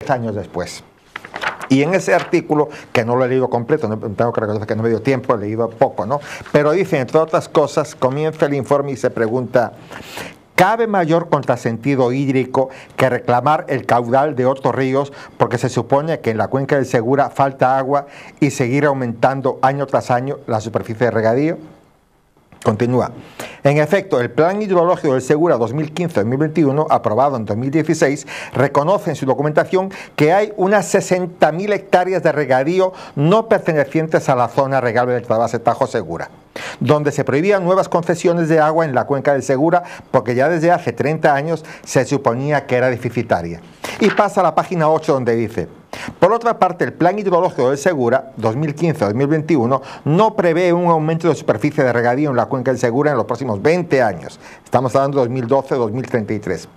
años después. Y en ese artículo, que no lo he leído completo, no, tengo que reconocer que no me dio tiempo, he leído poco, ¿no? Pero dice, entre otras cosas, comienza el informe y se pregunta: ¿cabe mayor contrasentido hídrico que reclamar el caudal de otros ríos porque se supone que en la cuenca del Segura falta agua y seguir aumentando año tras año la superficie de regadío? Continúa. En efecto, el Plan Hidrológico del Segura 2015-2021, aprobado en 2016, reconoce en su documentación que hay unas 60.000 hectáreas de regadío no pertenecientes a la zona regable del trasvase Tajo Segura, donde se prohibían nuevas concesiones de agua en la cuenca del Segura porque ya desde hace 30 años se suponía que era deficitaria. Y pasa a la página 8, donde dice: por otra parte, el Plan Hidrológico del Segura 2015-2021 no prevé un aumento de superficie de regadío en la cuenca del Segura en los próximos 20 años. Estamos hablando de 2012-2033.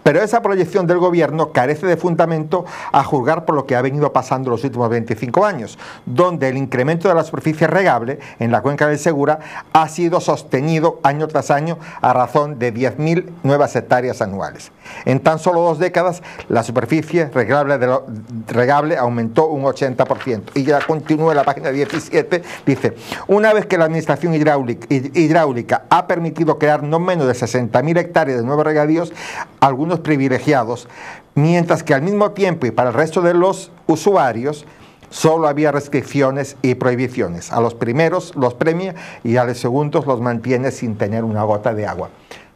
Pero esa proyección del gobierno carece de fundamento a juzgar por lo que ha venido pasando los últimos 25 años, donde el incremento de la superficie regable en la cuenca del Segura ha sido sostenido año tras año a razón de 10.000 nuevas hectáreas anuales. En tan solo 2 décadas, la superficie regable aumentó un 80%. Y ya continúa en la página 17, dice: una vez que la administración hidráulica ha permitido crear no menos de 60.000 hectáreas de nuevos regadíos, algunos privilegiados, mientras que al mismo tiempo y para el resto de los usuarios solo había restricciones y prohibiciones. A los primeros los premia y a los segundos los mantiene sin tener una gota de agua.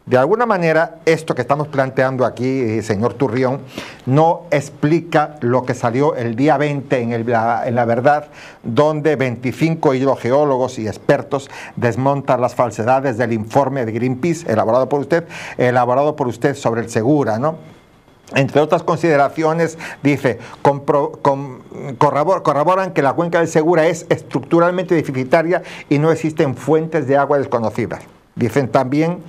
De alguna manera, esto que estamos planteando aquí, señor Turrión, no explica lo que salió el día 20 en La Verdad, donde 25 hidrogeólogos y expertos desmontan las falsedades del informe de Greenpeace, elaborado por usted sobre el Segura, ¿no? Entre otras consideraciones, dice, corroboran que la cuenca del Segura es estructuralmente deficitaria y no existen fuentes de agua desconocidas. Dicen también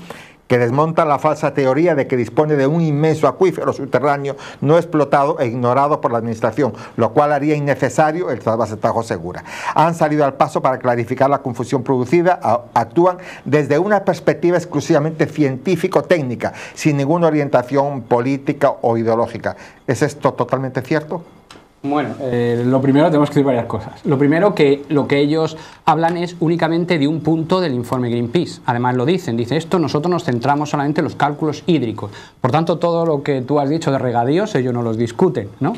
que desmonta la falsa teoría de que dispone de un inmenso acuífero subterráneo no explotado e ignorado por la administración, lo cual haría innecesario el trasvase Tajo Segura. Han salido al paso para clarificar la confusión producida, actúan desde una perspectiva exclusivamente científico-técnica, sin ninguna orientación política o ideológica. ¿Es esto totalmente cierto? Bueno, lo primero tenemos que decir varias cosas. Lo primero, que lo que ellos hablan es únicamente de un punto del informe Greenpeace. Además lo dicen, dice esto, nosotros nos centramos solamente en los cálculos hídricos. Por tanto, todo lo que tú has dicho de regadíos, ellos no los discuten, ¿no?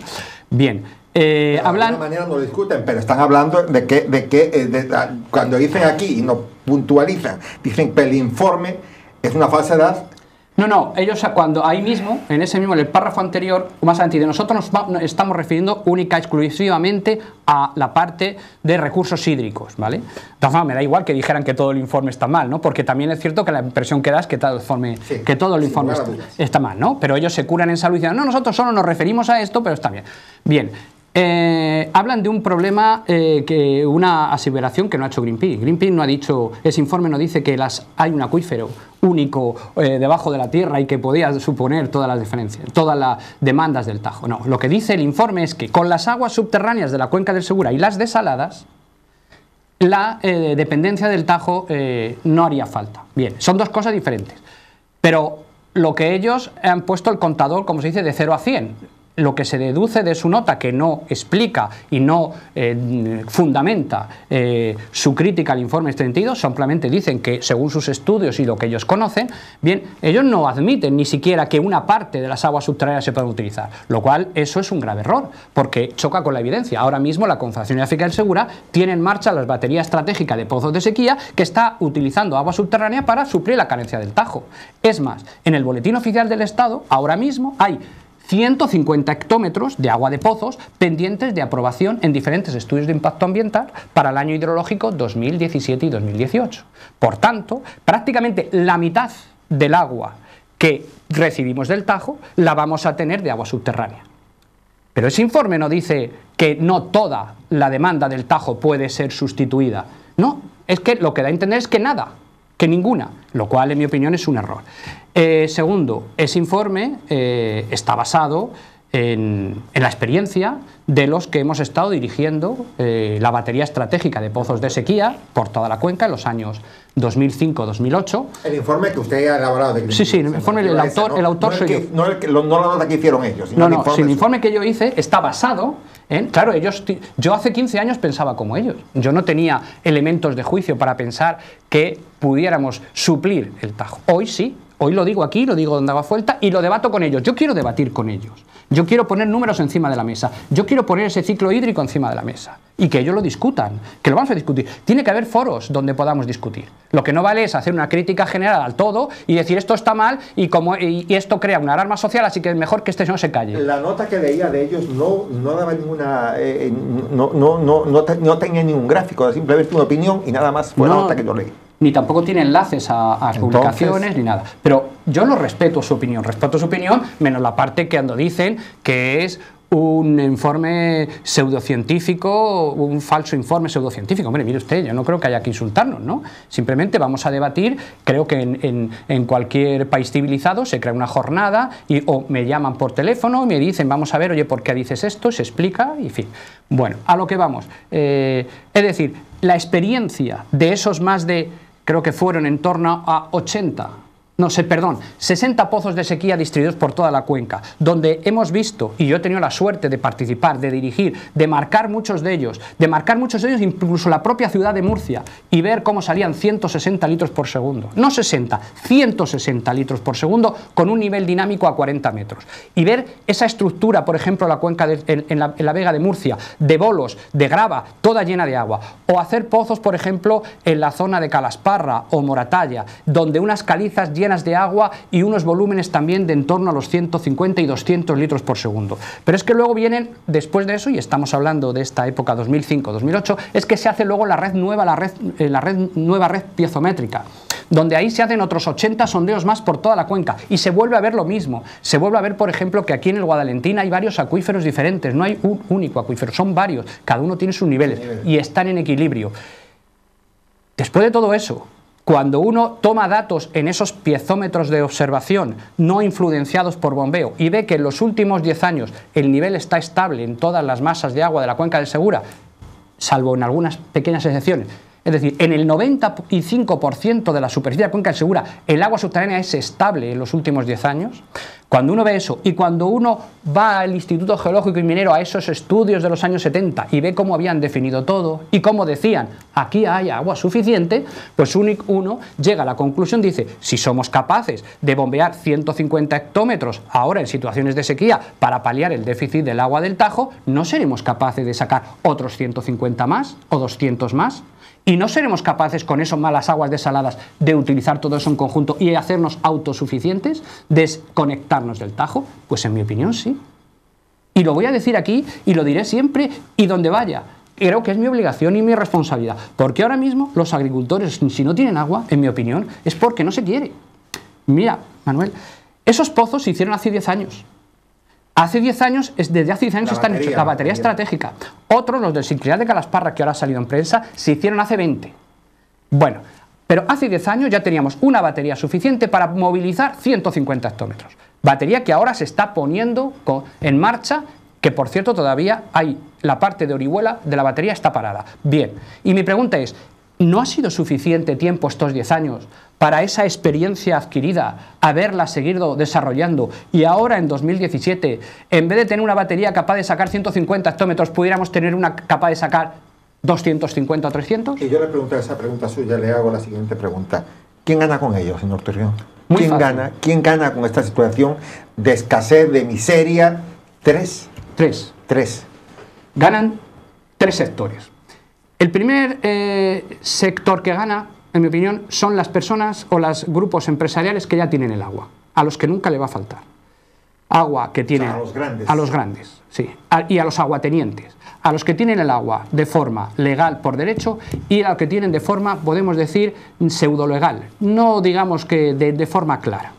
Bien. Hablan... De alguna manera no lo discuten, pero están hablando de que cuando dicen aquí y no puntualizan, dicen que el informe es una falsedad. No, ellos cuando ahí mismo, en ese mismo, en el párrafo anterior, más adelante, nosotros nos estamos refiriendo única exclusivamente a la parte de recursos hídricos, ¿vale? Entonces, me da igual que dijeran que todo el informe está mal, ¿no? Porque también es cierto que la impresión que da es que todo el informe está mal, ¿no? Pero ellos se curan en salud y dicen, no, nosotros solo nos referimos a esto, pero está bien. Bien. Hablan de un problema, una aseveración que no ha hecho Greenpeace. Greenpeace no ha dicho, ese informe no dice que hay un acuífero único debajo de la tierra y que podía suponer todas las diferencias, todas las demandas del Tajo. No, lo que dice el informe es que con las aguas subterráneas de la cuenca del Segura y las desaladas, la dependencia del Tajo no haría falta. Bien, son dos cosas diferentes. Pero lo que ellos han puesto el contador, como se dice, de 0 a 100. Lo que se deduce de su nota, que no explica y no fundamenta su crítica al informe en este sentido, simplemente dicen que según sus estudios y lo que ellos conocen, bien, ellos no admiten ni siquiera que una parte de las aguas subterráneas se puedan utilizar, lo cual eso es un grave error, porque choca con la evidencia. Ahora mismo la Confederación Hidrográfica del Segura tiene en marcha la batería estratégica de pozos de sequía que está utilizando agua subterránea para suplir la carencia del Tajo. Es más, en el Boletín Oficial del Estado, ahora mismo hay 150 hectómetros de agua de pozos pendientes de aprobación en diferentes estudios de impacto ambiental para el año hidrológico 2017 y 2018. Por tanto, prácticamente la mitad del agua que recibimos del Tajo la vamos a tener de agua subterránea. Pero ese informe no dice que no toda la demanda del Tajo puede ser sustituida. No, es que lo que da a entender es que nada, que ninguna, lo cual en mi opinión es un error. Segundo, ese informe está basado en la experiencia de los que hemos estado dirigiendo la batería estratégica de pozos de sequía por toda la cuenca en los años 2005-2008. El informe que usted ha elaborado de Sí, el informe, el autor soy yo. No la nota que hicieron ellos. Sino el informe que yo hice está basado en... Claro, yo hace 15 años pensaba como ellos. Yo no tenía elementos de juicio para pensar que pudiéramos suplir el Tajo. Hoy sí. Hoy lo digo aquí, lo digo donde haga falta y lo debato con ellos. Yo quiero debatir con ellos. Yo quiero poner números encima de la mesa. Yo quiero poner ese ciclo hídrico encima de la mesa. Y que ellos lo discutan, que lo vamos a discutir. Tiene que haber foros donde podamos discutir. Lo que no vale es hacer una crítica general al todo y decir esto está mal y esto crea una alarma social, así que es mejor que este no se calle. La nota que leía de ellos no daba ninguna... no tenía ningún gráfico, simplemente una opinión y nada más fue la nota que yo leí. Ni tampoco tiene enlaces a publicaciones ni nada. Pero yo no respeto su opinión, menos la parte que cuando dicen que es un informe pseudocientífico, un falso informe pseudocientífico. Hombre, mire usted, yo no creo que haya que insultarnos, ¿no? Simplemente vamos a debatir. Creo que en cualquier país civilizado se crea una jornada o me llaman por teléfono y me dicen, vamos a ver, oye, ¿por qué dices esto? Se explica y fin. Bueno, a lo que vamos. Es decir, la experiencia de esos más de... creo que fueron en torno a 60 pozos de sequía distribuidos por toda la cuenca, donde hemos visto, y yo he tenido la suerte de participar, de dirigir, de marcar muchos de ellos, incluso la propia ciudad de Murcia, y ver cómo salían 160 litros por segundo, no 60, 160 litros por segundo, con un nivel dinámico a 40 metros, y ver esa estructura, por ejemplo, la cuenca en la Vega de Murcia, de bolos, de grava, toda llena de agua, o hacer pozos, por ejemplo, en la zona de Calasparra o Moratalla, donde unas calizas llenas de agua y unos volúmenes también de en torno a los 150 y 200 litros por segundo. Pero es que luego vienen, después de eso, y estamos hablando de esta época 2005-2008, es que se hace luego la nueva red piezométrica, donde ahí se hacen otros 80 sondeos más por toda la cuenca y se vuelve a ver lo mismo. Se vuelve a ver, por ejemplo, que aquí en el Guadalentín hay varios acuíferos diferentes, no hay un único acuífero, son varios, cada uno tiene sus niveles y están en equilibrio. Después de todo eso, cuando uno toma datos en esos piezómetros de observación no influenciados por bombeo y ve que en los últimos 10 años el nivel está estable en todas las masas de agua de la cuenca del Segura, salvo en algunas pequeñas excepciones, es decir, en el 95% de la superficie de la cuenca del Segura el agua subterránea es estable en los últimos 10 años, cuando uno ve eso y cuando uno va al Instituto Geológico y Minero a esos estudios de los años 70 y ve cómo habían definido todo y cómo decían aquí hay agua suficiente, pues uno llega a la conclusión, dice, si somos capaces de bombear 150 hectómetros ahora en situaciones de sequía para paliar el déficit del agua del Tajo, ¿no seremos capaces de sacar otros 150 más o 200 más? ¿Y no seremos capaces con esas malas aguas desaladas de utilizar todo eso en conjunto y hacernos autosuficientes, desconectarnos del Tajo? Pues en mi opinión sí. Y lo voy a decir aquí y lo diré siempre y donde vaya. Creo que es mi obligación y mi responsabilidad. Porque ahora mismo los agricultores, si no tienen agua, en mi opinión, es porque no se quiere. Mira, Manuel, esos pozos se hicieron hace 10 años. Desde hace 10 años están hechos, la batería estratégica. Otros, los del Sinclair de Calasparra, que ahora ha salido en prensa, se hicieron hace 20. Bueno, pero hace 10 años ya teníamos una batería suficiente para movilizar 150 hectómetros. Batería que ahora se está poniendo en marcha, que por cierto todavía hay la parte de Orihuela de la batería está parada. Bien, y mi pregunta es, ¿no ha sido suficiente tiempo estos 10 años para esa experiencia adquirida, haberla seguido desarrollando y ahora en 2017, en vez de tener una batería capaz de sacar 150 hectómetros, pudiéramos tener una capaz de sacar 250 o 300? Y yo le pregunto esa pregunta suya, le hago la siguiente pregunta. ¿Quién gana con ello, señor Torreón? ¿Quién gana con esta situación de escasez, de miseria? Tres. Ganan 3 sectores. El primer sector que gana, en mi opinión, son las personas o los grupos empresariales que ya tienen el agua, a los que nunca le va a faltar. Agua que tienen... O sea, a los grandes. A los grandes, sí. Y a los aguatenientes. A los que tienen el agua de forma legal por derecho y a los que tienen de forma, podemos decir, pseudo-legal. No digamos que de forma clara.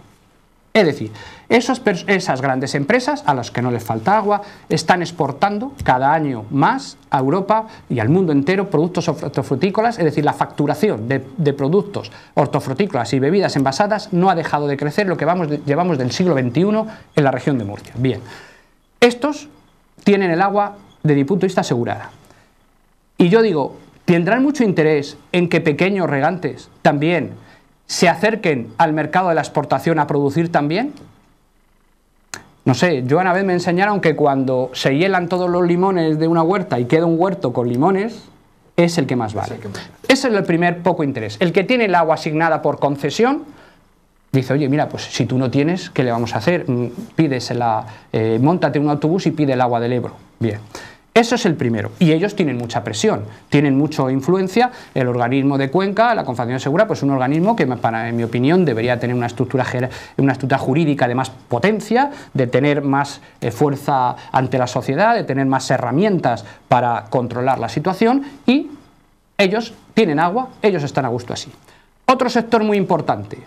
Es decir, esas grandes empresas a las que no les falta agua están exportando cada año más a Europa y al mundo entero productos hortofrutícolas, es decir, la facturación de productos hortofrutícolas y bebidas envasadas no ha dejado de crecer lo que llevamos del siglo XXI en la región de Murcia. Bien, Estos tienen el agua, desde mi punto de vista, asegurada. Y yo digo, ¿tendrán mucho interés en que pequeños regantes también se acerquen al mercado de la exportación a producir también? No sé, yo una vez me enseñaron que cuando se hielan todos los limones de una huerta y queda un huerto con limones, es el que más vale. Ese es el primer poco interés. El que tiene el agua asignada por concesión, dice, oye, mira, pues si tú no tienes, ¿qué le vamos a hacer? Móntate un autobús y pide el agua del Ebro. Bien. Eso es el primero, y ellos tienen mucha presión, tienen mucha influencia. El organismo de Cuenca, la Confederación Segura, pues es un organismo que, en mi opinión, debería tener una estructura jurídica de más potencia, de tener más fuerza ante la sociedad, de tener más herramientas para controlar la situación, y ellos tienen agua, ellos están a gusto así. Otro sector muy importante,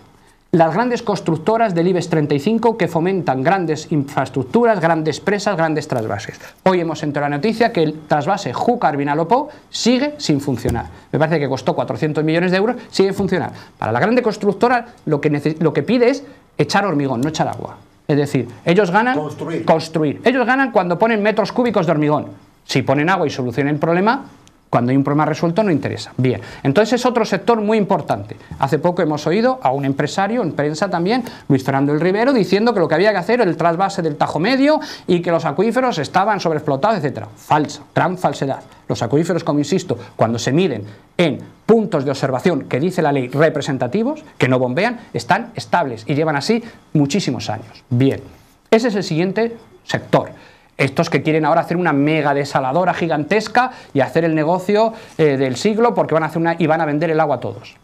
las grandes constructoras del IBEX 35 que fomentan grandes infraestructuras, grandes presas, grandes trasvases. Hoy hemos enterado la noticia que el trasvase Júcar-Vinalopó sigue sin funcionar. Me parece que costó 400 millones de euros, sigue sin funcionar. Para la grande constructora lo que pide es echar hormigón, no echar agua. Es decir, ellos ganan construir. Ellos ganan cuando ponen metros cúbicos de hormigón. Si ponen agua y solucionan el problema, cuando hay un problema resuelto no interesa. Bien, entonces es otro sector muy importante. Hace poco hemos oído a un empresario en prensa también, Luis Fernando del Rivero, diciendo que lo que había que hacer era el trasvase del Tajo Medio y que los acuíferos estaban sobreexplotados, etc. Falso, gran falsedad. Los acuíferos, como insisto, cuando se miden en puntos de observación que dice la ley representativos, que no bombean, están estables y llevan así muchísimos años. Bien, ese es el siguiente sector. Estos que quieren ahora hacer una mega desaladora gigantesca y hacer el negocio del siglo porque van a hacer y van a vender el agua a todos.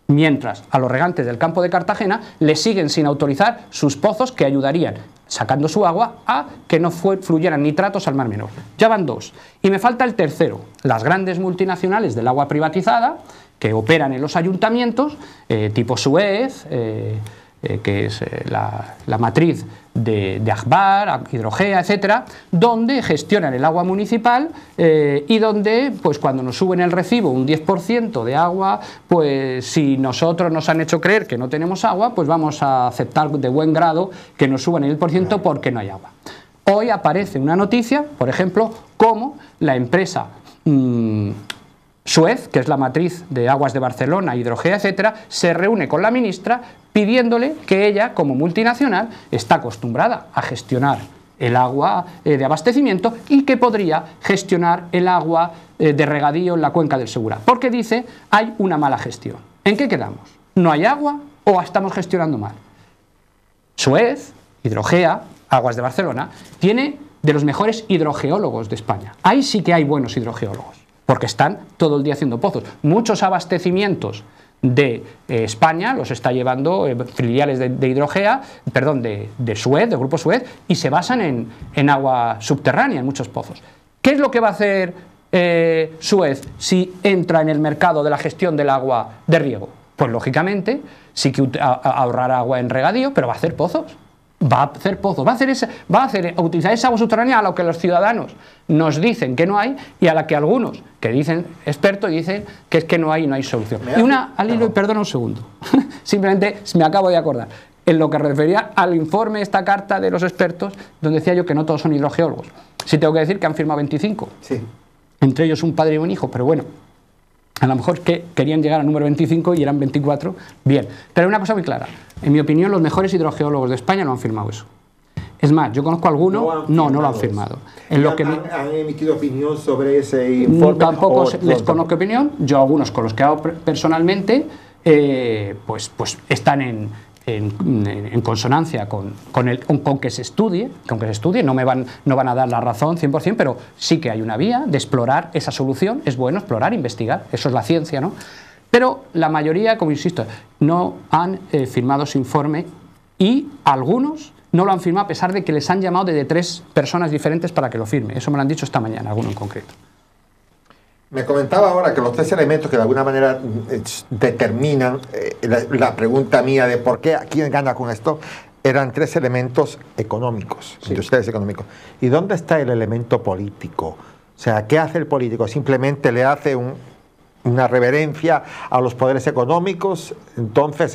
Mientras a los regantes del campo de Cartagena les siguen sin autorizar sus pozos que ayudarían, sacando su agua, a que no fluyeran nitratos al Mar Menor. Ya van dos. Y me falta el tercero, las grandes multinacionales del agua privatizada que operan en los ayuntamientos, tipo Suez, que es la matriz de Agbar, Hidrogea, etcétera, donde gestionan el agua municipal y donde, pues cuando nos suben el recibo un 10% de agua, pues si nosotros nos han hecho creer que no tenemos agua, pues vamos a aceptar de buen grado que nos suban el 10% porque no hay agua. Hoy aparece una noticia, por ejemplo, como la empresa Suez, que es la matriz de Aguas de Barcelona, Hidrogea, etcétera, se reúne con la ministra pidiéndole que ella, como multinacional, está acostumbrada a gestionar el agua de abastecimiento y que podría gestionar el agua de regadío en la cuenca del Segura. Porque dice, hay una mala gestión. ¿En qué quedamos? ¿No hay agua o estamos gestionando mal? Suez, Hidrogea, Aguas de Barcelona, tiene de los mejores hidrogeólogos de España. Ahí sí que hay buenos hidrogeólogos, porque están todo el día haciendo pozos. Muchos abastecimientos de España los está llevando filiales de Hidrogea, perdón, de Suez, del grupo Suez, y se basan en agua subterránea, en muchos pozos. ¿Qué es lo que va a hacer Suez si entra en el mercado de la gestión del agua de riego? Pues lógicamente sí que ahorrará agua en regadío, pero va a hacer pozos. Va a hacer pozos, va a utilizar esa agua subterránea a lo que los ciudadanos nos dicen que no hay y a la que algunos que dicen expertos dicen que es que no hay solución. Y una, al hilo, perdona un segundo, simplemente me acabo de acordar, en lo que refería al informe, esta carta de los expertos, donde decía yo que no todos son hidrogeólogos. Sí tengo que decir que han firmado 25, sí, entre ellos un padre y un hijo, pero bueno, a lo mejor que querían llegar al número 25 y eran 24, bien. Pero hay una cosa muy clara, en mi opinión los mejores hidrogeólogos de España no han firmado eso. Es más, yo conozco a algunos, no lo han firmado. ¿Han emitido opinión sobre ese informe? Tampoco les conozco opinión, yo algunos con los que he hablado personalmente, pues están en consonancia con que se estudie, no van a dar la razón 100%, pero sí que hay una vía de explorar esa solución. Es bueno explorar, investigar, eso es la ciencia, ¿no? Pero la mayoría, como insisto, no han firmado ese informe y algunos no lo han firmado a pesar de que les han llamado de 3 personas diferentes para que lo firme. Eso me lo han dicho esta mañana, alguno en concreto. Me comentaba ahora que los 3 elementos que de alguna manera determinan la pregunta mía de por qué, quién gana con esto, eran 3 elementos económicos, sí, industriales económicos. ¿Y dónde está el elemento político? O sea, ¿qué hace el político? Simplemente le hace una reverencia a los poderes económicos. Entonces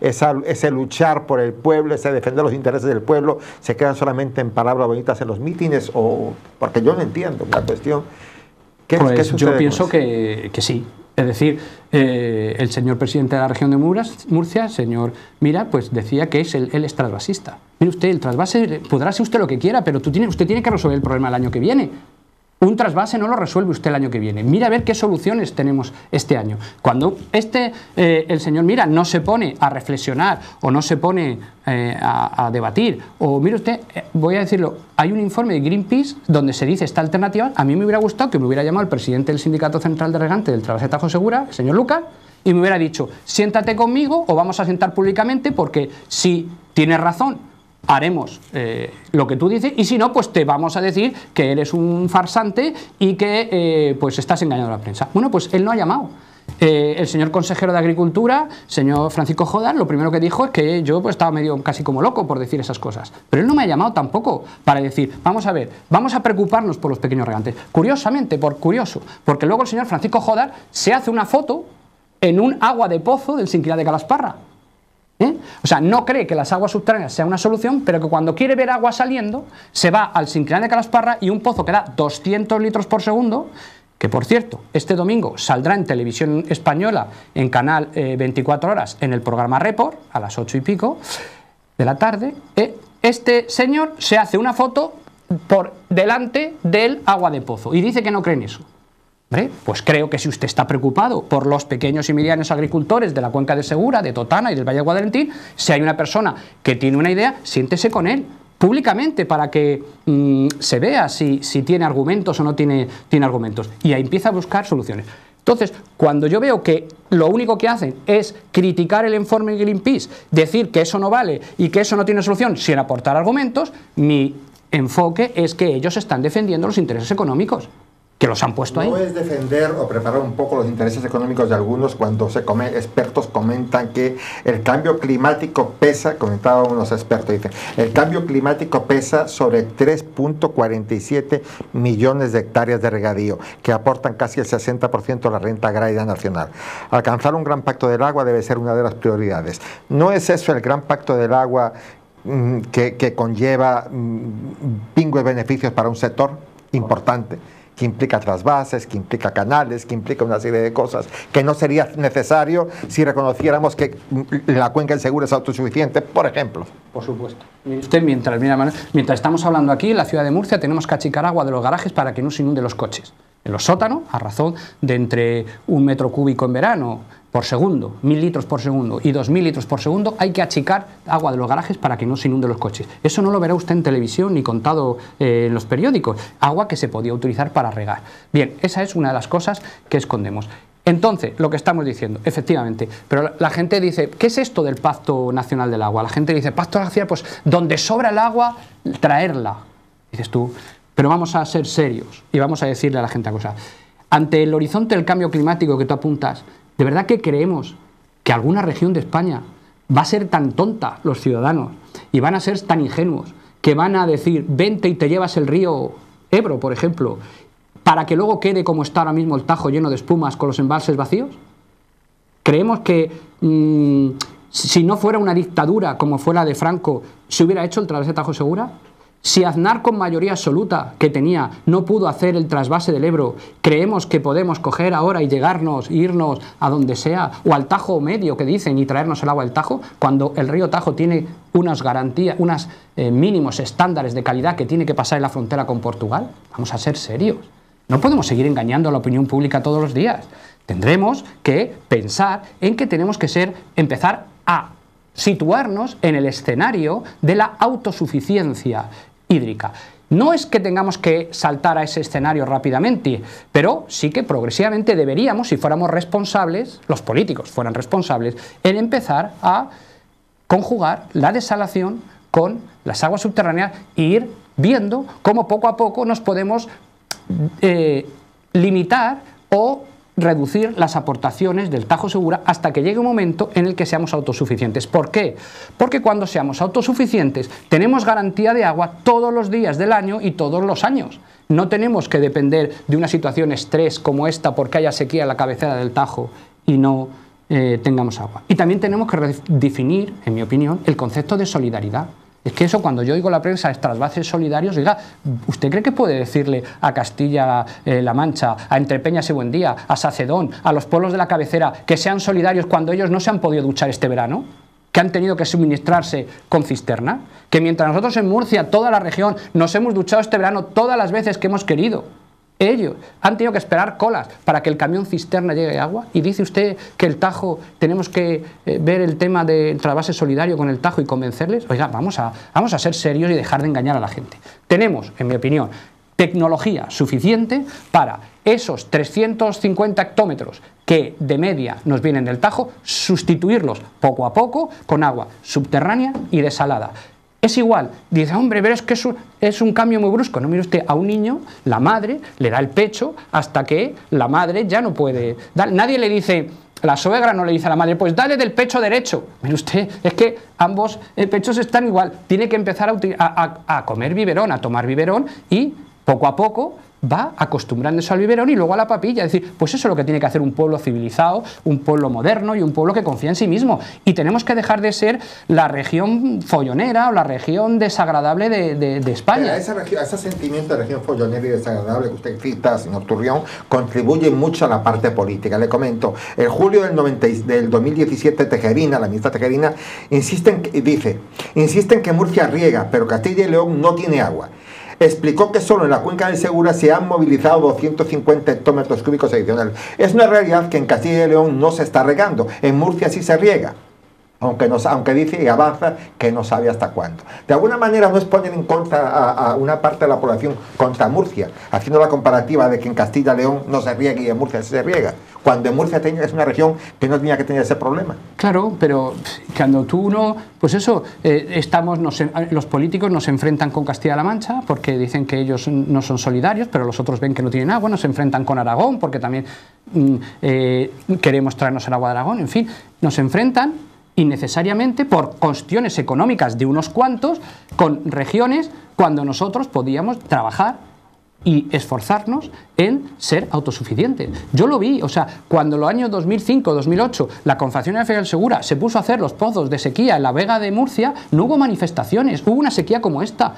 ese luchar por el pueblo, ese defender los intereses del pueblo, se quedan solamente en palabras bonitas en los mítines, o porque yo no entiendo la cuestión. Pues yo pienso que sí. Es decir, el señor presidente de la región de Murcia, el señor Mira, pues decía que él es trasvasista. Mire usted, el trasvase podrá ser usted lo que quiera, pero usted tiene que resolver el problema el año que viene. Un trasvase no lo resuelve usted el año que viene. Mira a ver qué soluciones tenemos este año. Cuando el señor Mira no se pone a reflexionar o no se pone a debatir, o mire usted, voy a decirlo, hay un informe de Greenpeace donde se dice esta alternativa. A mí me hubiera gustado que me hubiera llamado el presidente del Sindicato Central de Regantes del Trasvase Tajo Segura, el señor Lucas, y me hubiera dicho, siéntate conmigo o vamos a sentar públicamente, porque si tienes razón, haremos lo que tú dices, y si no, pues te vamos a decir que eres un farsante y que pues estás engañando a la prensa. Bueno, pues él no ha llamado. El señor consejero de Agricultura, señor Francisco Jodar, lo primero que dijo es que yo pues estaba medio casi como loco por decir esas cosas. Pero él no me ha llamado tampoco para decir, vamos a ver, vamos a preocuparnos por los pequeños regantes. Curiosamente, porque luego el señor Francisco Jodar se hace una foto en un agua de pozo del Sinquilá de Calasparra. O sea, no cree que las aguas subterráneas sea una solución, pero que cuando quiere ver agua saliendo, se va al Sinclinal de Calasparra y un pozo que da 200 litros por segundo, que por cierto, este domingo saldrá en televisión española, en canal 24 horas, en el programa Report, a las 8 y pico de la tarde, este señor se hace una foto por delante del agua de pozo y dice que no cree en eso. Pues creo que si usted está preocupado por los pequeños y medianos agricultores de la cuenca de Segura, de Totana y del Valle de Guadalentín, si hay una persona que tiene una idea, siéntese con él públicamente para que se vea si tiene argumentos o no tiene argumentos, y ahí empieza a buscar soluciones. Entonces, cuando yo veo que lo único que hacen es criticar el informe de Greenpeace, decir que eso no vale y que eso no tiene solución sin aportar argumentos, mi enfoque es que ellos están defendiendo los intereses económicos, que los han puesto ahí. No es defender o preparar un poco los intereses económicos de algunos cuando expertos comentan que el cambio climático pesa, comentaban unos expertos, dicen, el cambio climático pesa sobre 3.47 millones de hectáreas de regadío, que aportan casi el 60% de la renta agraria nacional. Alcanzar un gran pacto del agua debe ser una de las prioridades. ¿No es eso el gran pacto del agua que conlleva pingües beneficios para un sector importante? Que implica trasvases, que implica canales, que implica una serie de cosas que no sería necesario si reconociéramos que la cuenca del Segura es autosuficiente, por ejemplo. Por supuesto. Mire usted, mientras estamos hablando aquí, en la ciudad de Murcia, tenemos que achicar agua de los garajes para que no se inunden los coches. En los sótanos, a razón de entre 1 metro cúbico en verano por segundo, 1000 litros por segundo y 2000 litros por segundo, hay que achicar agua de los garajes para que no se inunden los coches. Eso no lo verá usted en televisión ni contado en los periódicos. Agua que se podía utilizar para regar. Bien, esa es una de las cosas que escondemos. Entonces, lo que estamos diciendo, efectivamente, pero la gente dice, ¿qué es esto del Pacto Nacional del Agua? La gente dice, Pacto Nacional, pues donde sobra el agua, traerla. Dices tú, pero vamos a ser serios y vamos a decirle a la gente una cosa. Ante el horizonte del cambio climático que tú apuntas, ¿de verdad que creemos que alguna región de España va a ser tan tonta, los ciudadanos, y van a ser tan ingenuos, que van a decir, vente y te llevas el río Ebro, por ejemplo, para que luego quede como está ahora mismo el Tajo lleno de espumas con los embalses vacíos? ¿Creemos que si no fuera una dictadura como fue la de Franco, se hubiera hecho el trasvase Tajo Segura? Si Aznar, con mayoría absoluta que tenía, no pudo hacer el trasvase del Ebro, ¿creemos que podemos coger ahora y irnos a donde sea, o al Tajo medio que dicen, y traernos el agua del Tajo, cuando el río Tajo tiene unas garantías, unos mínimos estándares de calidad que tiene que pasar en la frontera con Portugal? Vamos a ser serios. No podemos seguir engañando a la opinión pública todos los días. Tendremos que pensar en que tenemos que empezar a situarnos en el escenario de la autosuficiencia hídrica. No es que tengamos que saltar a ese escenario rápidamente, pero sí que progresivamente deberíamos, si fuéramos responsables, los políticos fueran responsables, en empezar a conjugar la desalación con las aguas subterráneas e ir viendo cómo poco a poco nos podemos limitar o reducir las aportaciones del Tajo Segura hasta que llegue un momento en el que seamos autosuficientes. ¿Por qué? Porque cuando seamos autosuficientes tenemos garantía de agua todos los días del año y todos los años. No tenemos que depender de una situación estrés como esta porque haya sequía en la cabecera del Tajo y no tengamos agua. Y también tenemos que redefinir, en mi opinión, el concepto de solidaridad. Es que cuando yo oigo la prensa, es trasvases solidarios, oiga, ¿usted cree que puede decirle a Castilla-La Mancha, a Entrepeñas y Buendía, a Sacedón, a los pueblos de la cabecera, que sean solidarios cuando ellos no se han podido duchar este verano? Que han tenido que suministrarse con cisterna, que mientras nosotros en Murcia, toda la región, nos hemos duchado este verano todas las veces que hemos querido, ellos han tenido que esperar colas para que el camión cisterna llegue de agua. Y dice usted que el Tajo, tenemos que ver el tema del trasvase solidario con el Tajo y convencerles. Oiga, vamos a ser serios y dejar de engañar a la gente. Tenemos, en mi opinión, tecnología suficiente para esos 350 hectómetros que de media nos vienen del Tajo, sustituirlos poco a poco con agua subterránea y desalada. Es igual, dice, hombre, pero es que es un cambio muy brusco. No, mire usted, a un niño, la madre le da el pecho hasta que la madre ya no puede dar. Nadie le dice, la suegra no le dice a la madre, pues dale del pecho derecho. Mire usted, es que ambos pechos están igual. Tiene que empezar a comer biberón, a tomar biberón y poco a poco va acostumbrándose al biberón y luego a la papilla. Es decir, pues eso es lo que tiene que hacer un pueblo civilizado, un pueblo moderno y un pueblo que confía en sí mismo. Y tenemos que dejar de ser la región follonera o la región desagradable de España. Ese sentimiento de región follonera y desagradable que usted cita, señor Turrión, contribuye mucho a la parte política. Le comento, en julio del 2017, Tejerina, la ministra Tejerina, insiste en que Murcia riega, pero Castilla y León no tiene agua. Explicó que solo en la cuenca del Segura se han movilizado 250 hectómetros cúbicos adicionales. Es una realidad que en Castilla y León no se está regando, en Murcia sí se riega, aunque dice y avanza que no sabe hasta cuándo. De alguna manera no es poner en contra a una parte de la población contra Murcia, haciendo la comparativa de que en Castilla y León no se riega y en Murcia sí se riega, cuando en Murcia es una región que no tenía que tener ese problema. Claro, pero cuando tú no... Pues eso, los políticos nos enfrentan con Castilla-La Mancha porque dicen que ellos no son solidarios, pero los otros ven que no tienen agua, nos enfrentan con Aragón porque también queremos traernos el agua de Aragón, en fin, nos enfrentan innecesariamente por cuestiones económicas de unos cuantos con regiones cuando nosotros podíamos trabajar y esforzarnos en ser autosuficientes. Yo lo vi, o sea, cuando en los años 2005-2008 la Confederación Nacional Segura se puso a hacer los pozos de sequía en la Vega de Murcia, no hubo manifestaciones, hubo una sequía como esta.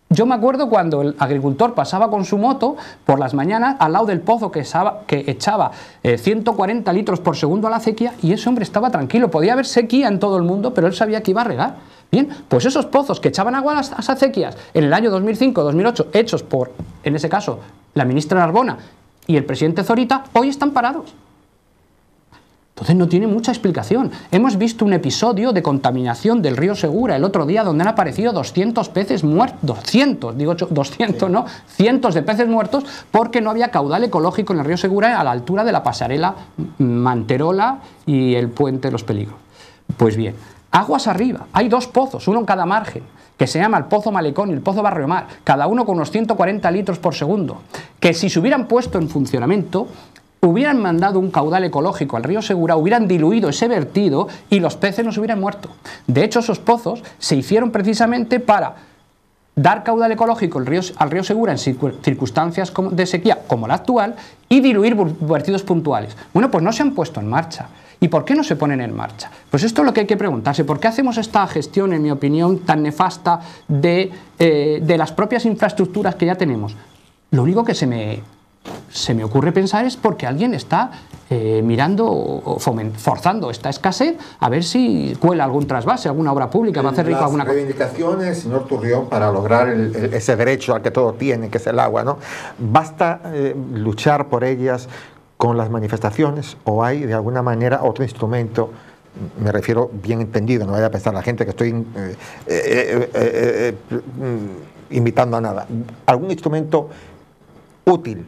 Yo me acuerdo cuando el agricultor pasaba con su moto por las mañanas al lado del pozo que echaba 140 litros por segundo a la acequia y ese hombre estaba tranquilo. Podía haber sequía en todo el mundo, pero él sabía que iba a regar. Bien, pues esos pozos que echaban agua a las acequias en el año 2005-2008, hechos por, en ese caso, la ministra Narbona y el presidente Zorita, hoy están parados. Entonces no tiene mucha explicación. Hemos visto un episodio de contaminación del río Segura el otro día donde han aparecido 200 peces muertos, 200, digo 200, sí. No, cientos de peces muertos porque no había caudal ecológico en el río Segura a la altura de la pasarela Manterola y el puente de los Peligros. Pues bien, aguas arriba, hay dos pozos, uno en cada margen, que se llama el Pozo Malecón y el Pozo Barriomar, cada uno con unos 140 litros por segundo, que si se hubieran puesto en funcionamiento hubieran mandado un caudal ecológico al río Segura, hubieran diluido ese vertido y los peces no se hubieran muerto. De hecho, esos pozos se hicieron precisamente para dar caudal ecológico al río Segura en circunstancias de sequía como la actual y diluir vertidos puntuales. Bueno, pues no se han puesto en marcha. ¿Y por qué no se ponen en marcha? Pues esto es lo que hay que preguntarse. ¿Por qué hacemos esta gestión, en mi opinión, tan nefasta de las propias infraestructuras que ya tenemos? Lo único que se me ocurre pensar es porque alguien está mirando o forzando esta escasez a ver si cuela algún trasvase, alguna obra pública, va a hacer rico alguna cosa. Las reivindicaciones, señor Turrión, para lograr ese derecho al que todos tienen, que es el agua, ¿no? ¿Basta luchar por ellas con las manifestaciones o hay de alguna manera otro instrumento? Me refiero bien entendido, no vaya a pensar la gente que estoy invitando a nada. ¿Algún instrumento útil?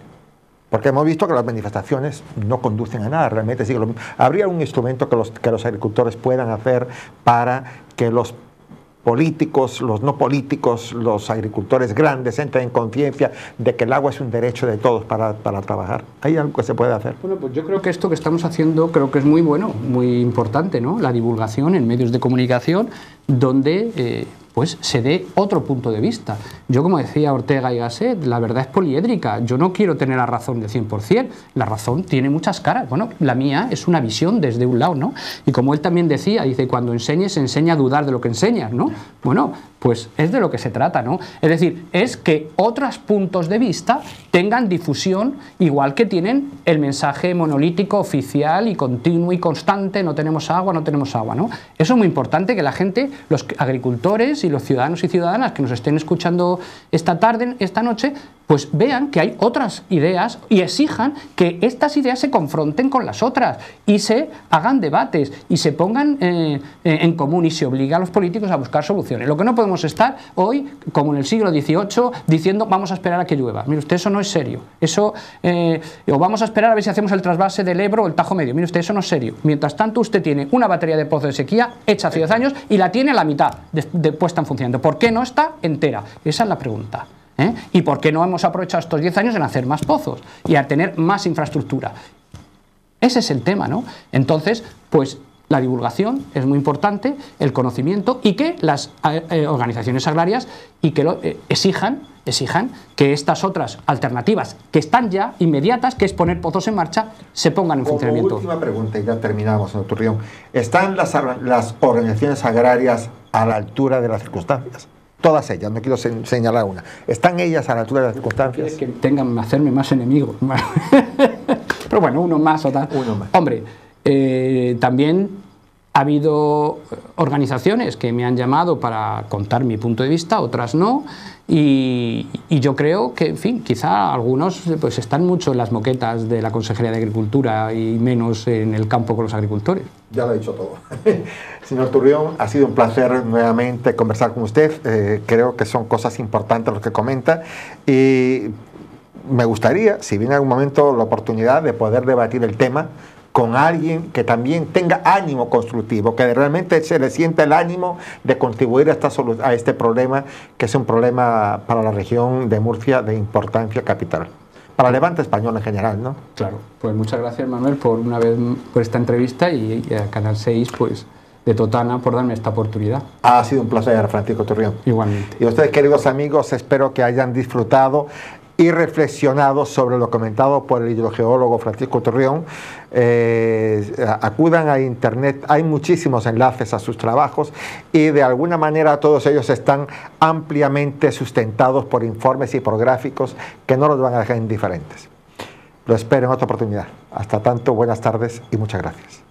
Porque hemos visto que las manifestaciones no conducen a nada, realmente sigue lo mismo. ¿Habría algún instrumento que los agricultores puedan hacer para que los políticos, los no políticos, los agricultores grandes entren en conciencia de que el agua es un derecho de todos para trabajar? ¿Hay algo que se puede hacer? Bueno, pues yo creo que esto que estamos haciendo creo que es muy bueno, muy importante, ¿no? La divulgación en medios de comunicación donde pues se dé otro punto de vista. Yo, como decía Ortega y Gasset, la verdad es poliédrica. Yo no quiero tener la razón del 100%. La razón tiene muchas caras. Bueno, la mía es una visión desde un lado, ¿no? Y como él también decía, dice, cuando enseñes, enseña a dudar de lo que enseñas, ¿no? Bueno, pues es de lo que se trata, ¿no? Es decir, es que otros puntos de vista tengan difusión, igual que tienen el mensaje monolítico, oficial y continuo y constante, no tenemos agua, ¿no? Eso es muy importante, que la gente, los agricultores y los ciudadanos y ciudadanas que nos estén escuchando esta tarde, esta noche, pues vean que hay otras ideas y exijan que estas ideas se confronten con las otras y se hagan debates y se pongan en común y se obliga a los políticos a buscar soluciones. Lo que no podemos estar hoy, como en el siglo XVIII, diciendo vamos a esperar a que llueva. Mire usted, eso no es serio. Eso, o vamos a esperar a ver si hacemos el trasvase del Ebro o el Tajo Medio. Mire usted, eso no es serio. Mientras tanto, usted tiene una batería de pozos de sequía hecha hace 10 años y la tiene a la mitad de puesta en funcionamiento. ¿Por qué no está entera? Esa es la pregunta. ¿Y por qué no hemos aprovechado estos 10 años en hacer más pozos y a tener más infraestructura? Ese es el tema, ¿no? Entonces, pues la divulgación es muy importante, el conocimiento, y que las organizaciones agrarias y que exijan que estas otras alternativas que están ya inmediatas, que es poner pozos en marcha, se pongan en funcionamiento. Como última pregunta, y ya terminamos, señor Turrión. ¿Están las organizaciones agrarias a la altura de las circunstancias? Todas ellas, no quiero señalar una. ¿Están ellas a la altura de las circunstancias? Es que tengan hacerme más enemigos. Pero bueno, uno más o tal. Uno más. Hombre, también ha habido organizaciones que me han llamado para contar mi punto de vista, otras no, y yo creo que, en fin, quizá algunos pues están mucho en las moquetas de la Consejería de Agricultura y menos en el campo con los agricultores. Ya lo he dicho todo. Señor Turrión, ha sido un placer nuevamente conversar con usted. Creo que son cosas importantes lo que comenta, y me gustaría, si viene algún momento la oportunidad de poder debatir el tema con alguien que también tenga ánimo constructivo, que realmente se le sienta el ánimo de contribuir a este problema, que es un problema para la región de Murcia de importancia capital, para el Levante español en general, ¿no? Claro, pues muchas gracias, Manuel, por una vez por esta entrevista, y a Canal 6, pues, de Totana, por darme esta oportunidad. Ha sido un placer, Francisco Turrión. Igualmente. Y ustedes, queridos amigos, espero que hayan disfrutado y reflexionado sobre lo comentado por el hidrogeólogo Francisco Turrión. Acudan a internet, hay muchísimos enlaces a sus trabajos, y de alguna manera todos ellos están ampliamente sustentados por informes y por gráficos que no los van a dejar indiferentes. Lo espero en otra oportunidad. Hasta tanto, buenas tardes y muchas gracias.